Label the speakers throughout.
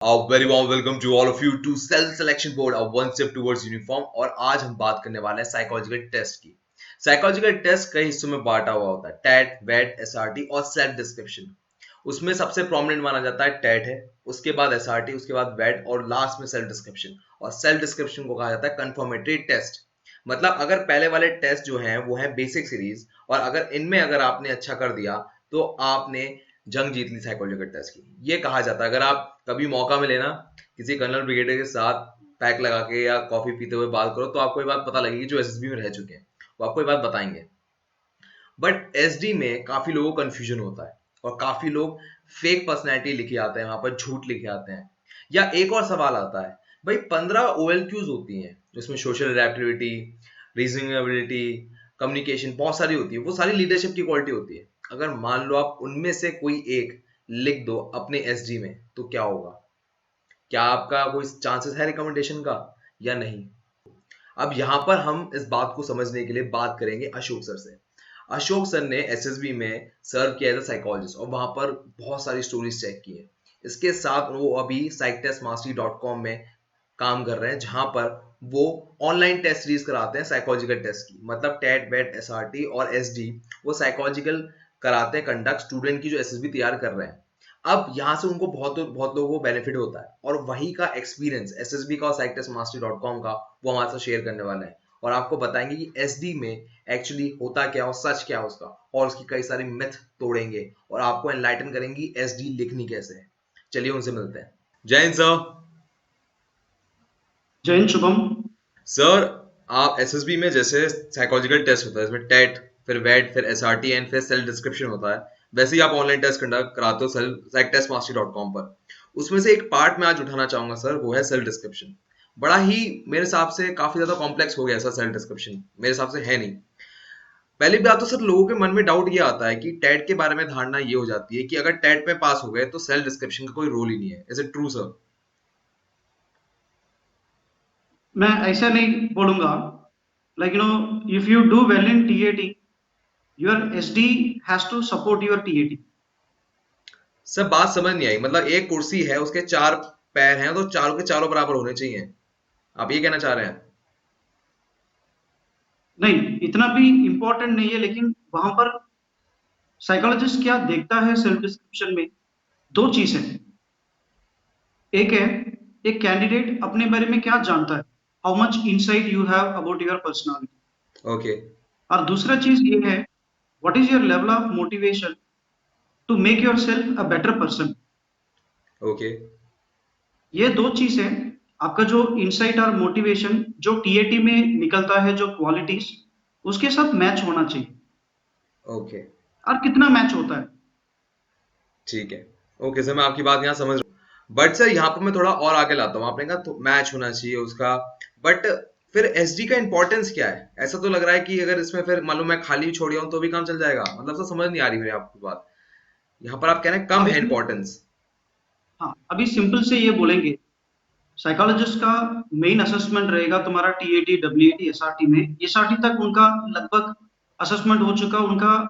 Speaker 1: A very warm welcome to all of you to Self Selection Board, a one step towards uniform। और आज हम बात करने वाले हैं साइकोलॉजिकल टेस्ट की। साइकोलॉजिकल टेस्ट कई हिस्सों में बांटा हुआ होता है, टैट, वेट, एसआरटी और सेल्फ डिस्क्रिप्शन। उसमें सबसे प्रोमिनेंट माना जाता है टैट है, उसके बाद एसआरटी, उसके बाद वेट और लास्ट में सेल्फ डिस्क्रिप्शन। और सेल्फ डिस्क्रिप्शन को कहा जाता है कंफर्मेटरी टेस्ट। मतलब अगर पहले वाले टेस्ट जो हैं वो है बेसिक सीरीज, और अगर आपने अच्छा कर दिया तो आपने जंग जीत ली साइकोलॉजिकल टेस्ट की। ये कहा जाता है, अगर आप कभी मौका मिले ना किसी कर्नल ब्रिगेडियर के साथ पैक लगा के या कॉफी पीते हुए बात करो, तो आपको ये बात पता लगेगी जो एसएसबी में रह चुके हैं, वो आपको ये बात बताएंगे। बट एसडी में काफी लोगों को कंफ्यूजन होता है और काफी लोग फेक पर्सनैलिटी लिखे आते हैं, वहां पर झूठ लिखे आते हैं। या एक और सवाल आता है, भाई 15 ओएलक्यूज होती हैं जिसमें सोशल एडेप्टिविटी, रीजनिंग एबिलिटी, कम्युनिकेशन बहुत सारी होती है, वो सारी लीडरशिप की क्वालिटी होती है। अगर मान लो आप उनमें से कोई एक लिख दो अपने एसडी में, तो क्या होगा? क्या आपका कोई चांसेस है रिकमेंडेशन का या नहीं? अब यहां पर हम इस बात को समझने के लिए बात करेंगे अशोक सर से। अशोक सर ने एसएसबी में सर्व किया एज अ साइकोलॉजिस्ट और वहां पर बहुत सारी स्टोरीज चेक की है। इसके साथ वो अभी psychtestmastery.com में काम कर रहे हैं, जहां पर वो ऑनलाइन टेस्ट सीरीज कराते हैं साइकोलॉजिकल टेस्ट की। मतलब टेट, वेट, एसआरटी और एसडी वो साइकोलॉजिकल कराते हैं कंडक्ट स्टूडेंट की जो एसएसबी तैयार कर रहे हैं। अब यहाँ से उनको बहुत बहुत लोगों को बेनिफिट होता है, और वही का एक्सपीरियंस एसएसबी का और psychtestmastery.com का वो हमारे साथ शेयर करने वाले हैं। और आपको बताएंगे कि एसडी में एक्चुअली होता क्या और सच क्या है उसका, और उसकी कई सारी मिथ तोड़ेंगे और आपको एनलाइटन करेंगी एसडी लिखनी कैसे है। चलिए उनसे मिलते हैं। जय हिंद सर।
Speaker 2: जय हिंद शुभम।
Speaker 1: सर, आप एसएसबी में जैसे साइकोलॉजिकल टेस्ट होता है, इसमें टेट, फिर वेट, फिर एसआरटी एंड फिर सेल्फ डिस्क्रिप्शन होता है, वैसे ही आप ऑनलाइन टेस्ट कंडक्ट कराते हो psychtestmastery.com पर। उसमें से एक पार्ट मैं आज उठाना चाहूंगा सर, वो है सेल्फ डिस्क्रिप्शन। बड़ा ही मेरे हिसाब से काफी ज्यादा कॉम्प्लेक्स हो गया सर सेल्फ डिस्क्रिप्शन, मेरे हिसाब से है नहीं। पहली बात तो सर, लोगों के मन में डाउट ये आता है कि टेट के बारे में धारणा ये हो जाती है कि अगर टेट में पास हो गए तो सेल्फ डिस्क्रिप्शन का कोई रोल ही नहीं है। Is it true sir?
Speaker 2: मैं ऐसा नहीं बोलूंगा। If you do well in TAT, your SD has to support your TAT.
Speaker 1: सब बात समझ नहीं आई। मतलब एक कुर्सी है, उसके चार पैर हैं, तो चारों के चारों बराबर होने चाहिए, आप ये कहना चाह रहे हैं?
Speaker 2: नहीं, इतना भी इंपॉर्टेंट नहीं है, लेकिन वहां पर साइकोलॉजिस्ट क्या देखता है सेल्फ डिस्क्रिप्शन में? दो चीज है। एक है, एक कैंडिडेट अपने बारे में क्या जानता है, how much insight you have about your personality.
Speaker 1: Okay.
Speaker 2: और दूसरा चीज ये है, what is your level of motivation to make yourself a better person.
Speaker 1: Okay.
Speaker 2: ये दो चीज है। आपका जो इनसाइट और मोटिवेशन जो टीएटी में निकलता है, जो क्वालिटीज, उसके साथ मैच होना चाहिए।
Speaker 1: ओके।
Speaker 2: और कितना मैच होता है?
Speaker 1: ठीक है। ओके सर, मैं आपकी बात यहाँ समझ रहा हूँ, बट सर यहाँ पर मैं थोड़ा और आगे लाता हूँ। आपने कहा तो मैच होना चाहिए उसका, बट फिर एसडी का इंपॉर्टेंस क्या है? ऐसा तो लग रहा है कि अगर इसमें फिर मान लो मैं खाली छोड़ गया हूँ तो भी काम चल जाएगा। मतलब सर समझ नहीं आ रही मेरी आपकी बात। यहाँ पर आप कह रहे हैं कम
Speaker 2: अब
Speaker 1: है
Speaker 2: इसमें,
Speaker 1: इंपॉर्टेंस।
Speaker 2: हाँ, अभी सिंपल से ये बोलेंगे, साइकोलॉजिस्ट का मेन असेसमेंट रहेगा तुम्हारा टीएटी, डब्ल्यूएटी, एसआरटी में। एसआरटी तक उनका लगभग असेसमेंट हो चुका, उनका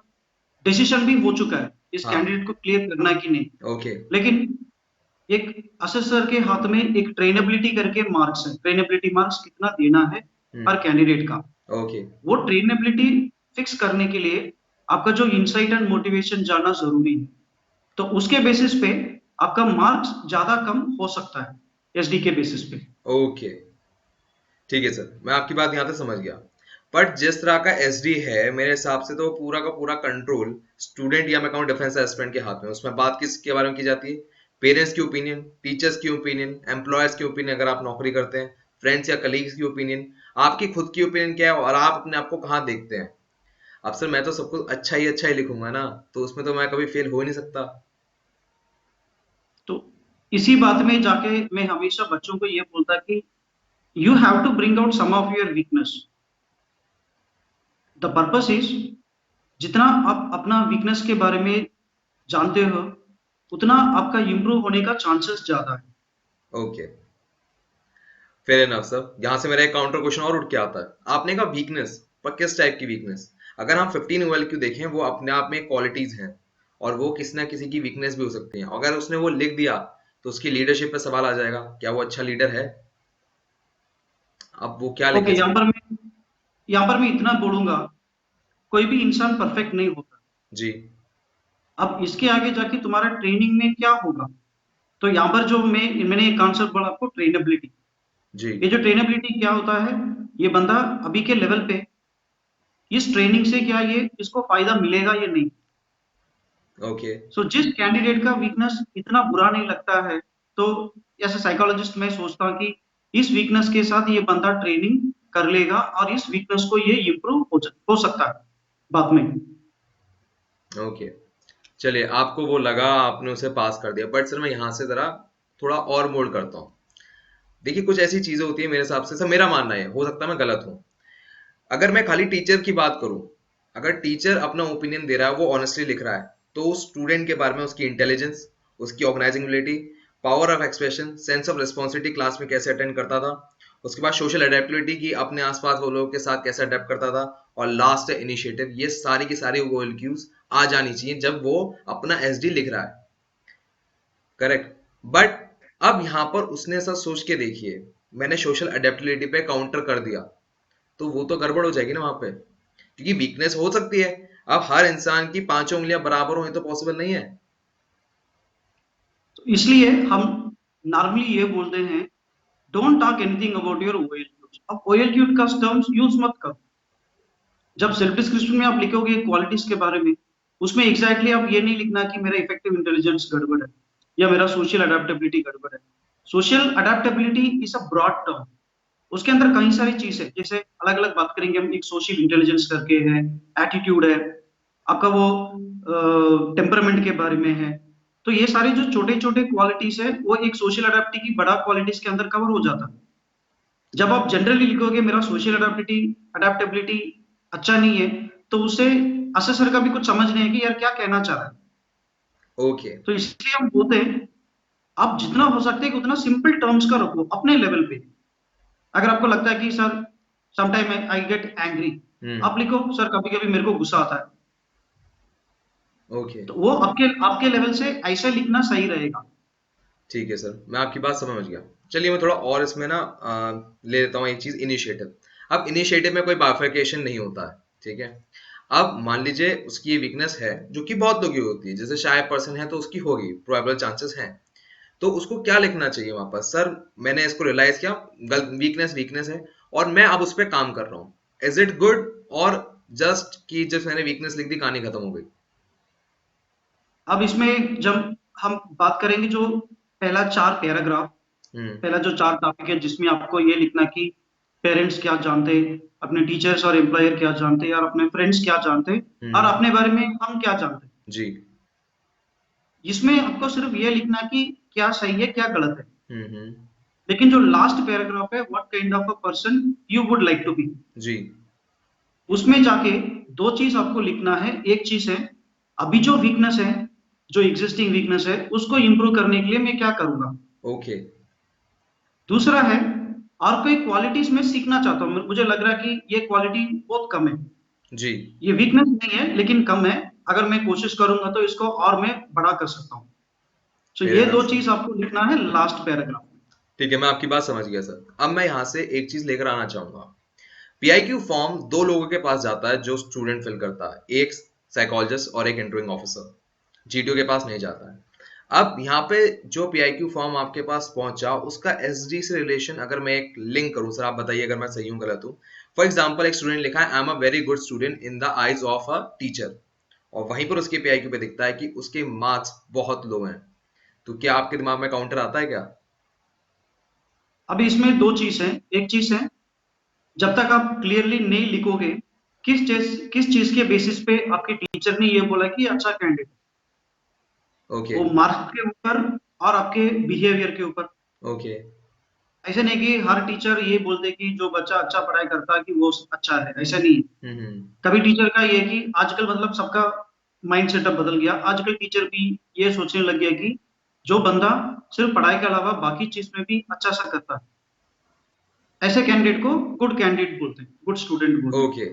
Speaker 2: डिसीजन भी हो चुका है इस
Speaker 1: हाँ।
Speaker 2: कैंडिडेट को क्लियर करना है कि नहीं।
Speaker 1: ओके।
Speaker 2: लेकिन एक असेसर के हाथ में एक ट्रेनेबिलिटी करके मार्क्स है, ट्रेनेबिलिटी मार्क्स कितना देना है हर कैंडिडेट का।
Speaker 1: ओके।
Speaker 2: वो ट्रेनेबिलिटी फिक्स करने के लिए आपका जो इंसाइट एंड मोटिवेशन जानना जरूरी है। तो उसके बेसिस पे आपका मार्क्स ज्यादा कम हो सकता है एसडी के बेसिस पे।
Speaker 1: ओके। ठीक है सर, मैं आपकी बात यहाँ तक समझ गया। बट जिस तरह का एसडी है, मेरे हिसाब से तो पूरा का पूरा कंट्रोल स्टूडेंट या मैं कहूँ डिफेंस एस्पिरेंट के हाथ में। उसमें बात किसके बारे में की जाती है? पेरेंट्स की ओपिनियन, टीचर्स की ओपिनियन, एम्प्लॉयर्स की ओपिनियन अगर आप नौकरी करते हैं, फ्रेंड्स या कलीग्स की ओपिनियन, आपकी खुद की ओपिनियन क्या है और आप अपने आप को कहाँ देखते हैं। अब सर मैं तो सब कुछ अच्छा ही लिखूंगा ना, तो उसमें तो मैं कभी फेल हो ही नहीं सकता।
Speaker 2: तो इसी बात में जाके मैं हमेशा बच्चों को ये बोलता कि you have to bring out some of your weakness. The purpose is, जितना आप अपना वीकनेस के बारे में जानते हो, उतना आपका इंप्रूव होने का चांसेस ज्यादा है।
Speaker 1: Okay, fair enough sir. यहाँ से मेरा एक काउंटर क्वेश्चन और उठ के आता है। आपने कहा वीकनेस, पर किस टाइप की वीकनेस? अगर हम 15 OLQ देखें, वो अपने आप में क्वालिटीज हैं, और वो किसी ना किसी की वीकनेस भी हो सकती है। अगर उसने वो लिख दिया तो उसकी लीडरशिप पे सवाल आ जाएगा, क्या वो अच्छा लीडर है? अब वो क्या लिखे
Speaker 2: ओके,
Speaker 1: सर?
Speaker 2: यहाँ पर मैं इतना बोलूंगा, कोई भी इंसान परफेक्ट नहीं होता।
Speaker 1: जी।
Speaker 2: अब इसके आगे जाके तुम्हारा ट्रेनिंग में क्या होगा, तो यहाँ पर जो मैंने एक कॉन्सेप्ट बोला आपको, ट्रेनेबिलिटी।
Speaker 1: जी।
Speaker 2: ये जो ट्रेनेबिलिटी क्या होता है, ये बंदा अभी के लेवल पे इस ट्रेनिंग से क्या ये इसको फायदा मिलेगा या नहीं।
Speaker 1: ओके।
Speaker 2: सो जिस कैंडिडेट का वीकनेस इतना बुरा नहीं लगता है, तो एज ए साइकोलॉजिस्ट मैं सोचता हूँ कि इस वीकनेस के साथ ये बंदा ट्रेनिंग कर लेगा और इस वीकनेस को ये इम्प्रूव हो सकता है बाद में।
Speaker 1: ओके, चलिए, आपको वो लगा, आपने उसे पास कर दिया, बट सर मैं यहाँ से जरा थोड़ा और मोल्ड करता हूँ। देखिए, कुछ ऐसी चीजें होती है मेरे हिसाब से, सर मेरा मानना है, हो सकता है मैं गलत हूँ। अगर मैं खाली टीचर की बात करूं, अगर टीचर अपना ओपिनियन दे रहा है, वो ऑनेस्टली लिख रहा है, तो स्टूडेंट के बारे में उसकी इंटेलिजेंस, उसकी organizing, power of expression, sense of responsibility, class में कैसे अटेंड करता था, उसके बाद सोशल अडेप्टिबिलिटी की, अपने आसपास वो लोगों के साथ कैसे अडेप्ट करता था, और लास्ट है इनिशिएटिव। ये सारी की सारी वो क्यूज आ जानी चाहिए जब वो अपना एसडी लिख रहा है। करेक्ट। बट अब यहां पर उसने ऐसा सोच के देखिए, मैंने सोशल अडेप्टिबिलिटी पे काउंटर कर दिया, तो वो तो गड़बड़ हो जाएगी ना वहां पे, क्योंकि वीकनेस हो सकती है। अब हर इंसान की पांचों उंगलियां बराबर हो, ये तो पॉसिबल नहीं है।
Speaker 2: तो इसलिए हम नॉर्मली ये बोलते हैं, don't talk anything about your OLQs. अब ओएलक्यू का टर्म्स यूज मत करो। जब सेल्फ डिस्क्रिप्शन में आप लिखोगे क्वालिटीज के बारे में, उसमें एग्जैक्टली आप ये नहीं लिखना कि मेरा इफेक्टिव इंटेलिजेंस गड़बड़ है या मेरा सोशल अडेप्टेबिलिटी गड़बड़ है। Social adaptability is a broad term, उसके अंदर कई सारी चीज है, जैसे अलग अलग बात करेंगे हम। एक सोशल इंटेलिजेंस करके है, एटीट्यूड है, आपका वो टेम्परामेंट के बारे में है। तो ये सारे जो छोटे छोटे क्वालिटीज है, वो एक सोशल अडेप्टी की बड़ा क्वालिटीज के अंदर कवर हो जाता है। जब आप जनरली लिखोगे मेरा सोशल अडेप्टेबिलिटी अच्छा नहीं है, तो उसे असेसर का भी कुछ समझ नहीं है कि यार क्या कहना चाह रहा है।
Speaker 1: ओके।
Speaker 2: तो इसलिए हम बोलते हैं, आप जितना हो सकते हैं उतना सिंपल टर्म्स का रखो अपने लेवल पे। अगर आपको लगता है कि sir sometime I get angry,
Speaker 1: hmm.
Speaker 2: आप लिखो सर कभी कभी मेरे को गुस्सा आता है।
Speaker 1: ओके।
Speaker 2: तो वो आपके आपके लेवल से ऐसे लिखना सही रहेगा।
Speaker 1: ठीक है सर, मैं आपकी बात समझ गया। चलिए, मैं थोड़ा और इसमें ना ले लेता हूँ एक चीज, इनिशिएटिव। अब इनिशिएटिव में कोई बाइफरकेशन नहीं होता है, ठीक है। अब मान लीजिए उसकी ये वीकनेस है, जो कि बहुत लोगों की होती है, जैसे शाय पर्सन है तो उसकी होगी, प्रोबेबल चांसेस हैं। तो उसको क्या लिखना चाहिए वहां पर? सर मैंने इसको रियलाइज किया, वीकनेस वीकनेस है, और मैं अब उस पर काम कर रहा हूँ। इज इट गुड, और जस्ट कि जब मैंने वीकनेस लिख दी कहानी खत्म हो गई?
Speaker 2: अब इसमें जब हम बात करेंगे, जो पहला चार पैराग्राफ,
Speaker 1: हम्म।
Speaker 2: पहला जो चार टॉपिक है, जिसमें आपको ये लिखना कि पेरेंट्स क्या जानते हैं, अपने टीचर्स और एम्प्लॉयर क्या जानते हैं, और अपने फ्रेंड्स क्या जानते हैं, और
Speaker 1: हम्म।
Speaker 2: अपने बारे में हम क्या जानते हैं।
Speaker 1: जी।
Speaker 2: इसमें आपको सिर्फ ये लिखना कि क्या सही है क्या गलत है।
Speaker 1: हम्म।
Speaker 2: लेकिन जो लास्ट पैराग्राफ है, what kind of a person you would like to be,
Speaker 1: जी।
Speaker 2: उसमें जाके दो चीज आपको लिखना है। एक चीज है अभी जो वीकनेस है, जो एग्जिस्टिंग वीकनेस है, उसको इंप्रूव करने के लिए मैं क्या करूंगा।
Speaker 1: ओके।
Speaker 2: दूसरा है, और कोई क्वालिटीज मैं सीखना चाहता हूँ, मुझे लग रहा है कि ये क्वालिटी बहुत कम है,
Speaker 1: जी।
Speaker 2: ये वीकनेस नहीं है लेकिन कम है, अगर मैं कोशिश करूंगा तो इसको और मैं बड़ा कर सकता हूँ। तो
Speaker 1: फेयर
Speaker 2: ये
Speaker 1: इनफ
Speaker 2: दो
Speaker 1: सर।
Speaker 2: चीज आपको लिखना है लास्ट पैराग्राफ में।
Speaker 1: ठीक है, मैं आपकी बात समझ गया सर। अब मैं यहाँ से एक चीज लेकर आना चाहूंगा। पीआईक्यू फॉर्म दो लोगों के पास जाता है जो स्टूडेंट फिल करता है, एक साइकोलॉजिस्ट और एक इंटरव्यूइंग ऑफिसर। जीटीओ के पास नहीं जाता है। अब यहाँ पे जो पीआईक्यू फॉर्म आपके पास पहुंचा, उसका एसडी से रिलेशन अगर मैं एक लिंक करूं, सर आप बताइए अगर मैं सही हूं गलत हूं। फॉर एग्जाम्पल, एक स्टूडेंट लिखा है, I am a very good student in the eyes of a teacher, और वहीं पर उसके पीआईक्यू पे दिखता है कि उसके मार्क्स बहुत लो हैं। तो क्या आपके दिमाग में काउंटर आता है क्या?
Speaker 2: अभी इसमें दो चीज है। एक चीज है, जब तक आप क्लियरली नहीं लिखोगे किस चीज के बेसिस पे आपके टीचर ने ये बोला कि अच्छा कैंडिडेट,
Speaker 1: ओके।
Speaker 2: वो मार्क्स के ऊपर और आपके बिहेवियर के ऊपर।
Speaker 1: ओके।
Speaker 2: ऐसा नहीं कि हर टीचर ये बोलते कि जो बच्चा अच्छा पढ़ाई करता है कि वो अच्छा है, ऐसा नहीं है।
Speaker 1: हम्म।
Speaker 2: कभी टीचर का ये कि आजकल मतलब सबका माइंड सेटअप बदल गया, आजकल टीचर भी ये सोचने लग गया कि जो बंदा सिर्फ पढ़ाई के अलावा बाकी चीज में भी अच्छा सा करता है, ऐसे कैंडिडेट को गुड कैंडिडेट बोलते हैं, गुड स्टूडेंट बोलते हैं।
Speaker 1: ओके।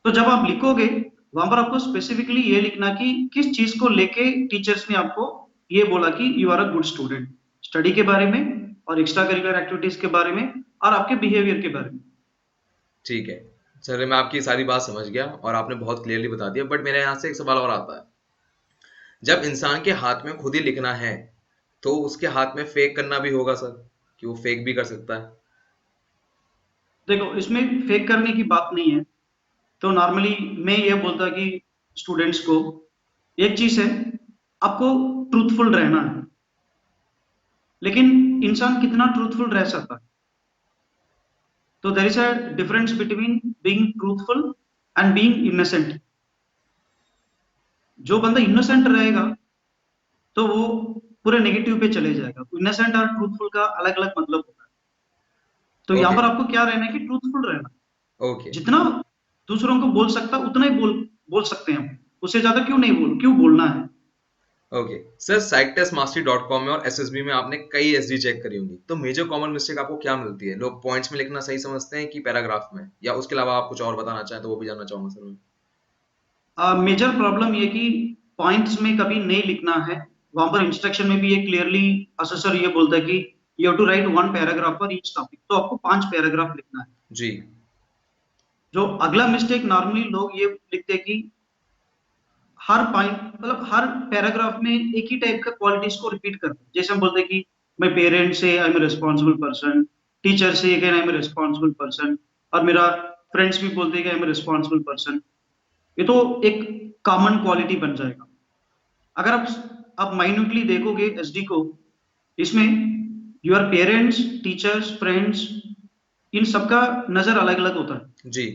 Speaker 2: तो जब आप लिखोगे, वहां पर आपको स्पेसिफिकली ये लिखना कि किस चीज को लेके टीचर्स ने आपको ये बोला कि you are a good student, study के बारे में और एक्स्ट्रा करिकुलर एक्टिविटीज के बारे में और आपके बिहेवियर के बारे में।
Speaker 1: ठीक है सर, मैं आपकी सारी बात समझ गया और आपने बहुत क्लियरली बता दिया, बट मेरे यहाँ से एक सवाल और आता है। जब इंसान के हाथ में खुद ही लिखना है तो उसके हाथ में फेक करना भी होगा सर, कि वो फेक भी कर सकता है?
Speaker 2: देखो, इसमें फेक करने की बात नहीं है। तो नॉर्मली मैं ये बोलता कि स्टूडेंट्स को एक चीज है, आपको ट्रूथफुल रहना है, लेकिन इंसान कितना ट्रूथफुल रह सकता है? तो there is a difference between being truthful and being innocent. जो बंदा इनोसेंट रहेगा तो वो पूरे नेगेटिव पे चले जाएगा। इनोसेंट और ट्रूथफुल का अलग अलग मतलब होता है। तो यहाँ
Speaker 1: ओके।
Speaker 2: पर आपको क्या रहना है कि ट्रूथफुल रहना।
Speaker 1: ओके।
Speaker 2: जितना दूसरों को बोल सकता उतना ही बोल बोल सकते हैं हम। उससे ज्यादा क्यों बोलना है?
Speaker 1: ओके सर, psyctestmastery.com में और एसएसबी में आपने कई एसडी चेक करी होंगी, तो मेजर कॉमन मिस्टेक आपको क्या मिलती है? लोग पॉइंट्स में लिखना सही समझते हैं कि पैराग्राफ में, या उसके अलावा आप कुछ और बताना चाहें तो वो भी जानना चाहूंगा सर मैं।
Speaker 2: मेजर प्रॉब्लम ये कि पॉइंट्स में कभी नहीं लिखना है। वहां पर इंस्ट्रक्शन में भी ये क्लियरली असेसर ये बोलता है कि you have to write one paragraph for each topic. तो आपको 5 पैराग्राफ लिखना है।
Speaker 1: जी।
Speaker 2: जो अगला मिस्टेक नॉर्मली लोग ये लिखते हैं कि हर पॉइंट मतलब हर पैराग्राफ में एक ही टाइप का क्वालिटीज को रिपीट करते हैं। जैसे हम बोलते हैं कि मैं पेरेंट से I am responsible person, teacher से again I am responsible person, और मेरा फ्रेंड्स भी बोलते हैं कि आई एम रिस्पॉन्सिबल पर्सन। ये तो एक कॉमन क्वालिटी बन जाएगा। अगर आप माइन्यूटली देखोगे एसडी को, इसमें योर पेरेंट्स, टीचर्स, फ्रेंड्स, इन सबका नजर अलग अलग होता है।
Speaker 1: जी।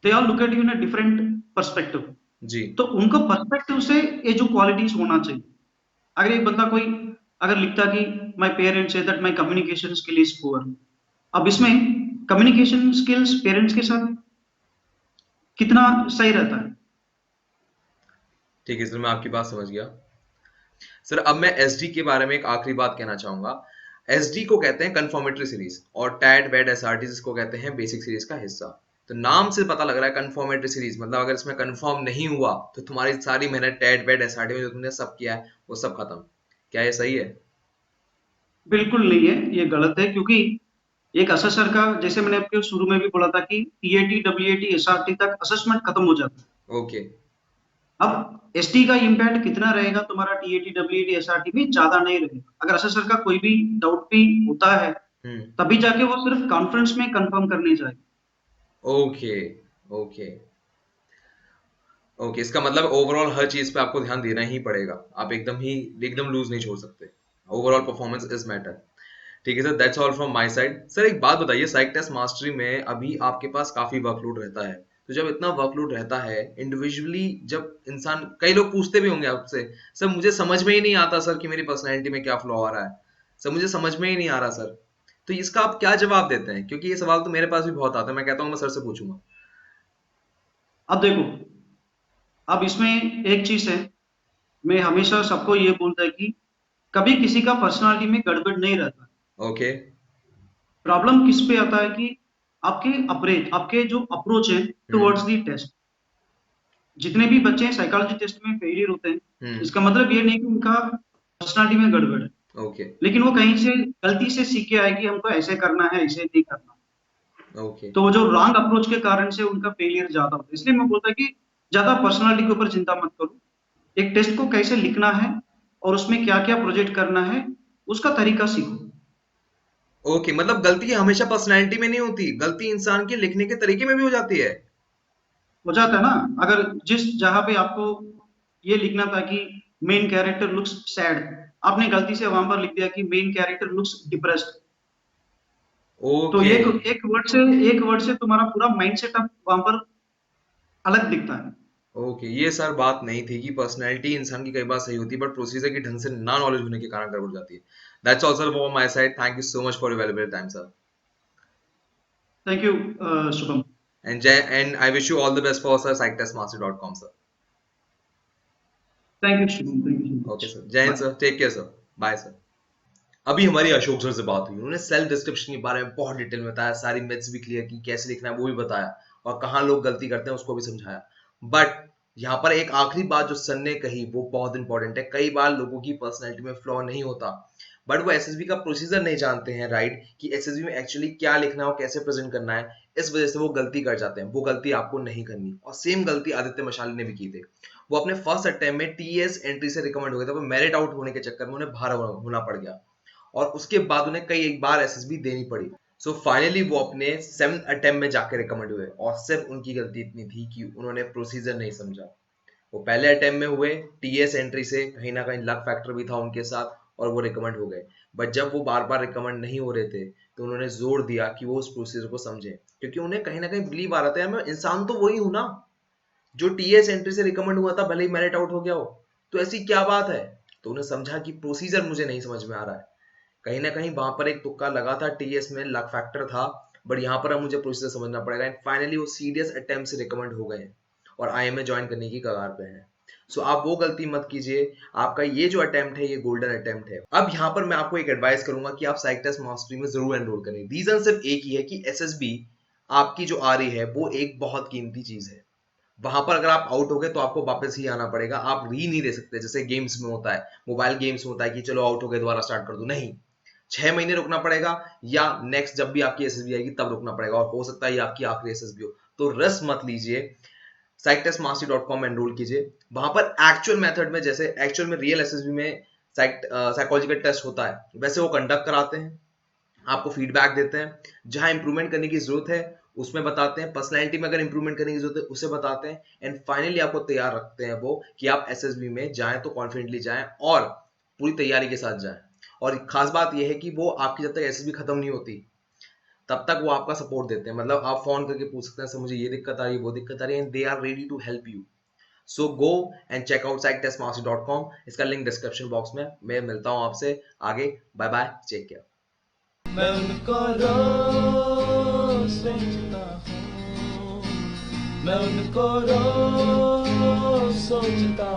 Speaker 2: They all look at you in a different perspective.
Speaker 1: जी।
Speaker 2: तो उनको पर्सपेक्टिव से ये जो क्वालिटीज होना चाहिए। अगर एक बंदा कोई अगर लिखता कि my parents say that my communication skill is poor, अब इसमें कम्युनिकेशन स्किल्स पेरेंट्स के साथ कितना सही रहता है?
Speaker 1: ठीक है सर, मैं आपकी बात समझ गया। सर अब मैं एसडी के बारे में एक आखिरी बात कहना चाहूंगा। एसडी को कहते हैं कंफर्मेटरी सीरीज, और टैट वेट एसआरटी जिसको कहते हैं बेसिक सीरीज का हिस्सा। तो नाम से पता लग रहा है कंफर्मेटरी सीरीज, मतलब अगर इसमें कंफर्म नहीं हुआ तो तुम्हारी सारी मेहनत टैट वेट एसआरटी में जो तुमने सब किया है वो सब खत्म। क्या ये सही है?
Speaker 2: बिल्कुल नहीं है, ये गलत है। क्योंकि एक असेसर का, जैसे मैंने आपके शुरू में भी बोला था कि टीएटी, डब्ल्यूएटी, एसआरटी तक असेसमेंट खत्म हो जाता है।
Speaker 1: ओके।
Speaker 2: अब एसटी का इम्पैक्ट कितना रहेगा तुम्हारा टीएटी, डब्ल्यूएटी, एसआरटी में? ज्यादा नहीं रहेगा। अगर असेसर का कोई भी डाउट भी होता है
Speaker 1: हम्म।
Speaker 2: तभी जाके वो सिर्फ कॉन्फ्रेंस में कंफर्म करने जाएगा।
Speaker 1: ओके। ओके। ओके, इसका मतलब ओवरऑल हर चीज पे आपको ध्यान देना ही पड़ेगा, आप एकदम लूज नहीं छोड़ सकते। Overall performance is matter. ठीक है sir, that's all from my side. Sir एक बात बताइए, साइक टेस्ट मास्टरी में अभी आपके पास काफी वर्कलोड रहता है, तो जब इतना वर्कलोड रहता है इंडिविजुअली, जब इंसान, कई लोग पूछते भी होंगे आपसे, सर मुझे समझ में ही नहीं आता सर कि मेरी पर्सनैलिटी में क्या फ्लॉ आ रहा है, सर मुझे समझ में ही नहीं आ रहा सर, तो इसका आप क्या जवाब देते हैं? क्योंकि ये सवाल तो मेरे पास भी बहुत आता है, मैं कहता हूँ मैं सर से पूछूंगा।
Speaker 2: अब देखो, अब इसमें एक चीज है, मैं हमेशा सबको ये बोलता है कि कभी किसी का पर्सनालिटी में गड़बड़ नहीं रहता।
Speaker 1: ओके।
Speaker 2: प्रॉब्लम किस पे आता है कि आपके जो अप्रोच है
Speaker 1: हम्म।
Speaker 2: Towards the test. जितने भी बच्चे साइकोलॉजी टेस्ट में फेलियर होते हैं,
Speaker 1: हम्म।
Speaker 2: इसका मतलब ये नहीं कि उनका पर्सनालिटी में गड़बड़ है,
Speaker 1: ओके।
Speaker 2: लेकिन वो कहीं से गलती से सीख के आए कि हमको ऐसे करना है, ऐसे नहीं करना।
Speaker 1: ओके।
Speaker 2: तो वो जो रॉन्ग अप्रोच के कारण से उनका फेलियर ज्यादा होता है। इसलिए मैं बोलता कि ज्यादा पर्सनालिटी के ऊपर चिंता मत करो। एक टेस्ट को कैसे लिखना है और उसमें क्या क्या प्रोजेक्ट करना है, उसका तरीका सीखो।
Speaker 1: ओके, मतलब गलती हमेशा पर्सनैलिटी में नहीं होती, गलती इंसान के लिखने के तरीके में भी हो जाती है।
Speaker 2: हो जाता है ना। अगर जिस जहां पे आपको ये लिखना था कि मेन कैरेक्टर लुक्स सैड, आपने गलती से वहां पर लिख दिया कि मेन कैरेक्टर लुक्स डिप्रेस्ड। तो
Speaker 1: ओके।
Speaker 2: एक एक वर्ड से तुम्हारा पूरा माइंडसेट अब वहां पर अलग दिखता है।
Speaker 1: ओके, ये सर बात नहीं थी कि पर्सनैलिटी इंसान की कई बार सही होती है बट प्रोसीजर की ढंग से ना नॉलेज होने के कारण गड़बड़ जाती है। That's also for my side, thank you so much for your valuable time sir.
Speaker 2: Thank you Shubham.
Speaker 1: And I wish you all the best for sir psyctestmaster.com sir.
Speaker 2: Thank you Shubham, thank you so
Speaker 1: okay
Speaker 2: much.
Speaker 1: Sir, Jai Hind
Speaker 2: bye.
Speaker 1: Sir, take care sir, bye sir. अभी हमारी Ashok sir से बात हुई, उन्होंने self description के बारे में बहुत डिटेल में बताया, सारी मिथ्स भी क्लियर की, कैसे लिखना है वो भी बताया, और कहाँ लोग गलती करते हैं उसको भी समझाया। बट यहाँ पर एक आखिरी बात जो सर ने कही वो बहुत इंपॉर्टेंट है। कई बार लोगों की पर्सनैलिटी में फ्लॉ नहीं होता, बट वो एसएसबी का प्रोसीजर नहीं जानते हैं, राइट, कि एसएसबी में एक्चुअली क्या लिखना है और कैसे प्रेजेंट करना है। इस वजह से वो गलती कर जाते हैं। वो गलती आपको नहीं करनी। और सेम गलती आदित्य मशाली ने भी की थी। वो अपने फर्स्ट अटेम्प्ट में टीएस एंट्री से रिकमेंड हो गए थे, वो मेरिट आउट होने के चक्कर में उन्हें बाहर होना पड़ गया और उसके बाद उन्हें कई एक बार एसएसबी देनी पड़ी। सो फाइनली वो अपने 7th अटेम्प्ट में जाके रिकमेंड हुए और सिर्फ उनकी गलती इतनी थी कि उन्होंने प्रोसीजर नहीं समझा। वो पहले अटेम्प्ट में हुए, टीएस एंट्री से कहीं ना कहीं लक फैक्टर भी था उनके साथ और वो रिकमेंड हो गए। बट जब वो बार बार रिकमेंड नहीं हो रहे थे तो उन्होंने जोर दिया कि वो उस प्रोसीजर को समझे, क्योंकि उन्हें कहीं ना कहीं बिलीव आ रहा था यार मैं इंसान तो वही हूं ना जो टीएस एंट्री से रिकमेंड हुआ था, भले ही मेरिट आउट हो गया हो, तो ऐसी क्या बात है। तो उन्हें समझा कि प्रोसीजर मुझे नहीं समझ में आ रहा है। कहीं ना कहीं वहां पर एक तुक्का लगा था, टीएस में लक फैक्टर था, बट यहाँ पर अब मुझे प्रोसीजर समझना पड़ेगा। एंड फाइनली वो सीरियस अटेम्प्ट से रिकमेंड हो गए हैं और आईएमए ज्वाइन करने की कगार पे हैं। सो आप वो गलती मत कीजिए। आपका ये जो अटेम्प्ट है ये गोल्डन अटेम्प्ट है। अब यहाँ पर मैं आपको एक एडवाइस करूंगा कि आप साइक टेस्ट मास्टरी में जरूर एनरोल करें। रीजन सिर्फ एक ही है कि एसएसबी आपकी जो आ रही है वो एक बहुत कीमती चीज है। वहां पर अगर आप आउट हो गए तो आपको वापस ही आना पड़ेगा। आप री नहीं दे सकते जैसे गेम्स में होता है, मोबाइल गेम्स में होता है कि चलो आउट हो गए दोबारा स्टार्ट कर दो। नहीं, 6 महीने रुकना पड़ेगा या नेक्स्ट जब भी आपकी एसएसबी आएगी तब रुकना पड़ेगा और हो सकता है ये आपकी आखिरी एसएसबी हो। तो रिस्क मत लीजिए, psychtestmastery.com में एनरोल कीजिए। वहां पर एक्चुअल मेथड में, जैसे एक्चुअल में रियल एसएसबी में साइकोलॉजिकल टेस्ट होता है वैसे वो कंडक्ट कराते हैं, आपको फीडबैक देते हैं, जहां इंप्रूवमेंट करने की जरूरत है उसमें बताते हैं, पर्सनैलिटी में अगर इंप्रूवमेंट करने की जरूरत है उसे बताते हैं, एंड फाइनली आपको तैयार रखते हैं वो कि आप एसएसबी में जाएं तो कॉन्फिडेंटली जाएं और पूरी तैयारी के साथ जाएं। और खास बात यह है कि वो आपकी जब तक एसएसबी खत्म नहीं होती तब तक वो आपका सपोर्ट देते हैं। मतलब आप फोन करके पूछ सकते हैं सर मुझे ये दिक्कत आ रही है वो दिक्कत आ रही है, and they are ready to help you. So go and check out psychtestmastery.com। इसका लिंक डिस्क्रिप्शन बॉक्स में। मैं मिलता हूं आपसे आगे। Bye bye, take care.
Speaker 3: मैं उनको रोज सोचता हूँ, मैं उनको रोज सोचता